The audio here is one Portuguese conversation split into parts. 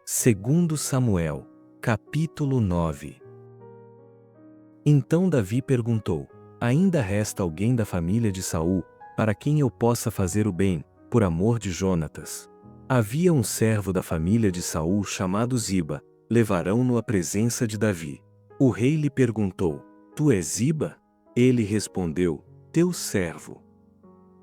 Segundo Samuel, capítulo 9. Então Davi perguntou: ainda resta alguém da família de Saul, para quem eu possa fazer o bem, por amor de Jonatas? Havia um servo da família de Saul chamado Ziba, levarão-no à presença de Davi. O rei lhe perguntou: tu és Ziba? Ele respondeu: teu servo.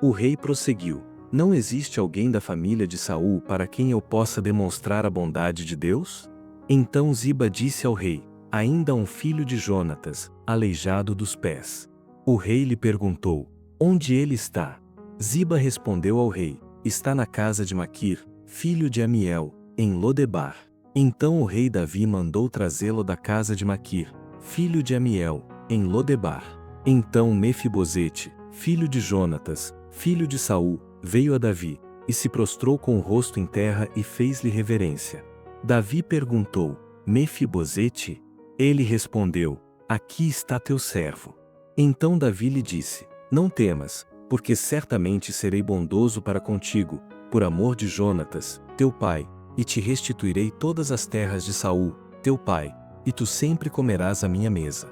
O rei prosseguiu: não existe alguém da família de Saul para quem eu possa demonstrar a bondade de Deus? Então Ziba disse ao rei: ainda um filho de Jonatas, aleijado dos pés. O rei lhe perguntou: onde ele está? Ziba respondeu ao rei: está na casa de Maquir, filho de Amiel, em Lodebar. Então o rei Davi mandou trazê-lo da casa de Maquir, filho de Amiel, em Lodebar. Então Mefibosete, filho de Jonatas, filho de Saul, veio a Davi, e se prostrou com o rosto em terra e fez-lhe reverência. Davi perguntou: Mefibosete? Ele respondeu: aqui está teu servo. Então Davi lhe disse: não temas, porque certamente serei bondoso para contigo, por amor de Jonatas, teu pai, e te restituirei todas as terras de Saul, teu pai, e tu sempre comerás à minha mesa.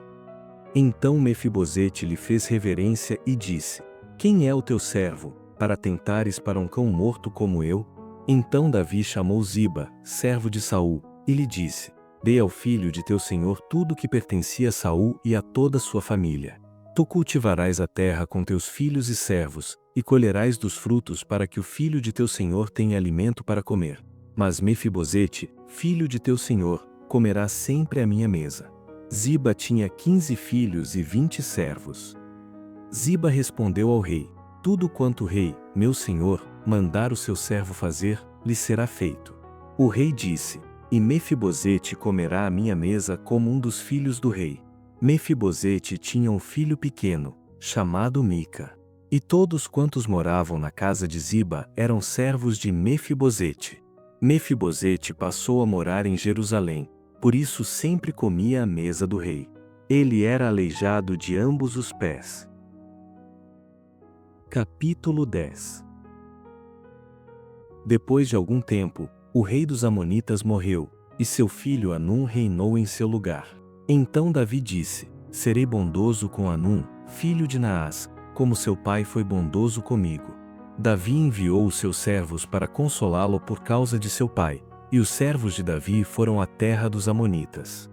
Então Mefibosete lhe fez reverência e disse: quem é o teu servo, para tentares para um cão morto como eu? Então Davi chamou Ziba, servo de Saul, e lhe disse: dê ao filho de teu senhor tudo que pertencia a Saul e a toda sua família. Tu cultivarás a terra com teus filhos e servos, e colherás dos frutos para que o filho de teu senhor tenha alimento para comer. Mas Mefibosete, filho de teu senhor, comerá sempre à minha mesa. Ziba tinha 15 filhos e 20 servos. Ziba respondeu ao rei: tudo quanto o rei, meu senhor, mandar o seu servo fazer, lhe será feito. O rei disse: e Mefibosete comerá à minha mesa como um dos filhos do rei. Mefibosete tinha um filho pequeno, chamado Mica. E todos quantos moravam na casa de Ziba eram servos de Mefibosete. Mefibosete passou a morar em Jerusalém, por isso sempre comia à mesa do rei. Ele era aleijado de ambos os pés. Capítulo 10. Depois de algum tempo, o rei dos Amonitas morreu, e seu filho Hanum reinou em seu lugar. Então Davi disse: serei bondoso com Hanum, filho de Naás, como seu pai foi bondoso comigo. Davi enviou os seus servos para consolá-lo por causa de seu pai, e os servos de Davi foram à terra dos Amonitas.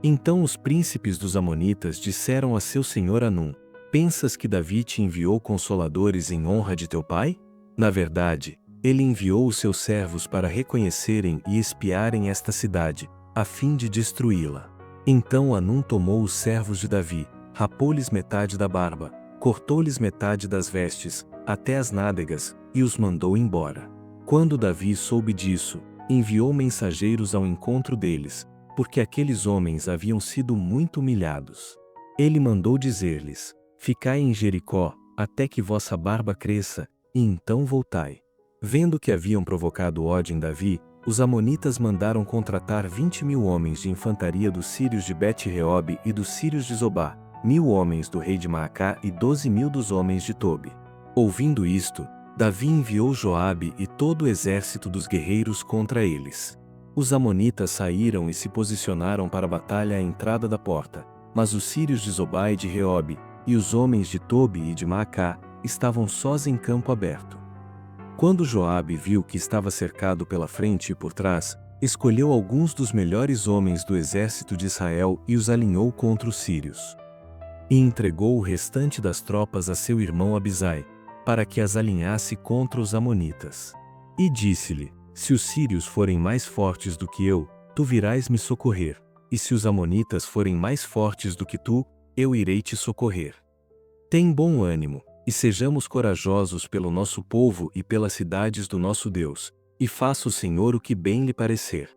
Então os príncipes dos Amonitas disseram a seu senhor Hanum: pensas que Davi te enviou consoladores em honra de teu pai? Na verdade, ele enviou os seus servos para reconhecerem e espiarem esta cidade, a fim de destruí-la. Então Hanum tomou os servos de Davi, rapou-lhes metade da barba, cortou-lhes metade das vestes, até as nádegas, e os mandou embora. Quando Davi soube disso, enviou mensageiros ao encontro deles, porque aqueles homens haviam sido muito humilhados. Ele mandou dizer-lhes: ficai em Jericó, até que vossa barba cresça, e então voltai. Vendo que haviam provocado ódio em Davi, os amonitas mandaram contratar 20.000 homens de infantaria dos sírios de Bet-Reob e dos sírios de Zobá, 1.000 homens do rei de Maacá e 12.000 dos homens de Tobi. Ouvindo isto, Davi enviou Joabe e todo o exército dos guerreiros contra eles. Os amonitas saíram e se posicionaram para a batalha à entrada da porta, mas os sírios de Zobá e de Reob, e os homens de Tobi e de Maacá, estavam sós em campo aberto. Quando Joabe viu que estava cercado pela frente e por trás, escolheu alguns dos melhores homens do exército de Israel e os alinhou contra os sírios. E entregou o restante das tropas a seu irmão Abisai, para que as alinhasse contra os amonitas. E disse-lhe: se os sírios forem mais fortes do que eu, tu virás me socorrer, e se os amonitas forem mais fortes do que tu, eu irei te socorrer. Tem bom ânimo, e sejamos corajosos pelo nosso povo e pelas cidades do nosso Deus, e faça o Senhor o que bem lhe parecer.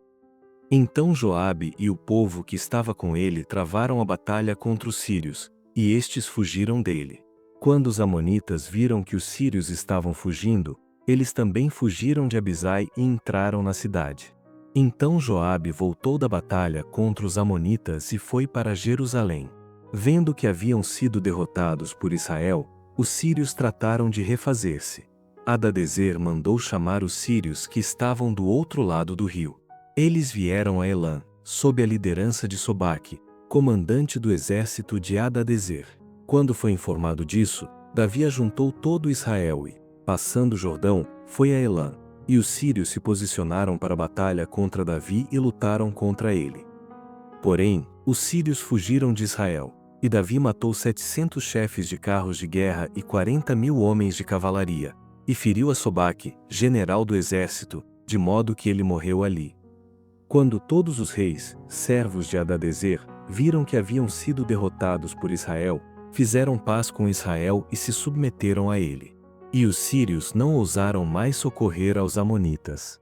Então Joabe e o povo que estava com ele travaram a batalha contra os sírios, e estes fugiram dele. Quando os amonitas viram que os sírios estavam fugindo, eles também fugiram de Abisai e entraram na cidade. Então Joabe voltou da batalha contra os amonitas e foi para Jerusalém. Vendo que haviam sido derrotados por Israel, os sírios trataram de refazer-se. Hadadezer mandou chamar os sírios que estavam do outro lado do rio. Eles vieram a Elã, sob a liderança de Sobaque, comandante do exército de Hadadezer. Quando foi informado disso, Davi ajuntou todo Israel e, passando o Jordão, foi a Elã, e os sírios se posicionaram para a batalha contra Davi e lutaram contra ele. Porém, os sírios fugiram de Israel, e Davi matou 700 chefes de carros de guerra e 40.000 homens de cavalaria, e feriu a Sobaque, general do exército, de modo que ele morreu ali. Quando todos os reis, servos de Hadadezer, viram que haviam sido derrotados por Israel, fizeram paz com Israel e se submeteram a ele. E os sírios não ousaram mais socorrer aos amonitas.